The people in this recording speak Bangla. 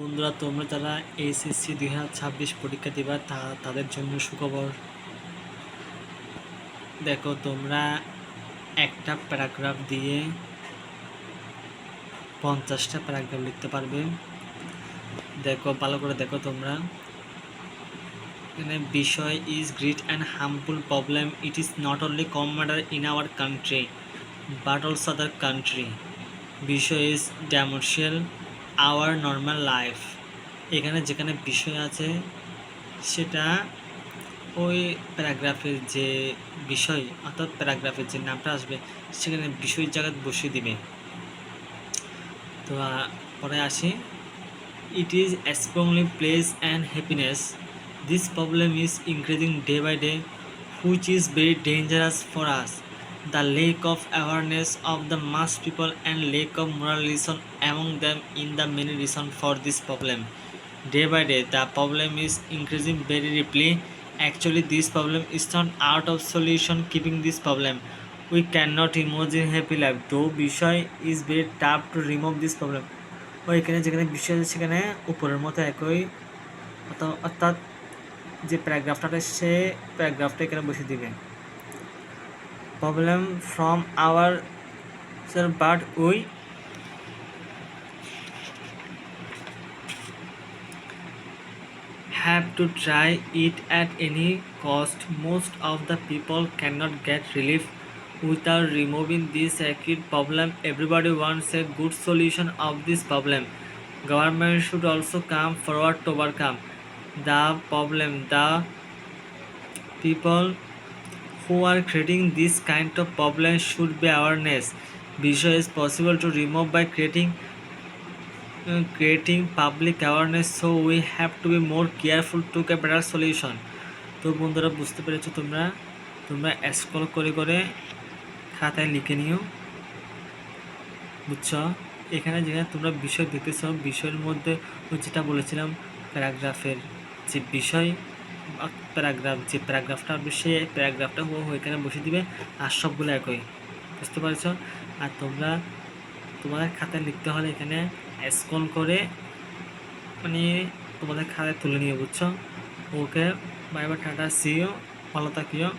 বন্ধুরা, তোমরা যারা এইচএসসি 2026 পরীক্ষা দিবা তাদের জন্য সুখবর। দেখো, তোমরা একটা প্যারাগ্রাফ দিয়ে 50টা প্যারাগ্রাফ লিখতে পারবে। দেখো, ভালো করে দেখো তোমরা। এখানে বিষয় is great and harmful problem. It is not only common matter in our country but also other country. বিষয় ইজ ডেমোনস্ট্রেট আওয়ার নর্মাল লাইফ। এখানে যেখানে বিষয় আছে সেটা ওই প্যারাগ্রাফের যে বিষয় অর্থাৎ প্যারাগ্রাফের যে নামটা আসবে সেখানে বিষয়ের জায়গায় বসিয়ে দিবে। তো পরে আসি, it is strongly place and happiness. This problem is increasing day by day, which is very dangerous for us. The lack of awareness of the mass people and lack of moral reason among them in the many reason for this problem. Day by day, the problem is increasing very rapidly. Actually, this problem is not out of solution. Keeping this problem, we cannot imagine happy life. Though বিষয় is very tough to remove this problem. ওইখানে যেখানে বিষয় আছে সেখানে উপরের মতো একই অর্থাৎ যে প্যারাগ্রাফটা সে প্যারাগ্রাফটা এখানে বসে দিবে। Problem from our but we have to try it at any cost. Most of the people cannot get relief without removing this acute problem. Everybody wants a good solution of this problem. Government should also come forward to overcome the problem. The people who are creating this kind of problem should be awareness. Visual is possible to remove by creating public awareness, so we have to be more careful to get better solution. তো বন্ধুরা, বুঝতে পেরেছো তোমরা স্ক্রল করে করে খাতায় লিখে নিও, বুঝছো? এখানে যেখানে তোমরা বিষয় দেখতেছো, বিষয়ের মধ্যে যেটা বলেছিলাম প্যারাগ্রাফের যে বিষয় যে প্যারাগ্রাফটা হবে সে প্যারাগ্রাফটা এখানে বসে দিবে, আর সবগুলো একই। বুঝতে পারছো? আর তোমাদের খাতায় লিখতে হলে এখানে স্ক্রল করে তোমাদের খাতায় তুলে নিয়ে, বুঝছো? ওকে, বাই বাই, টাটা, সিও, ভালো থাকিও।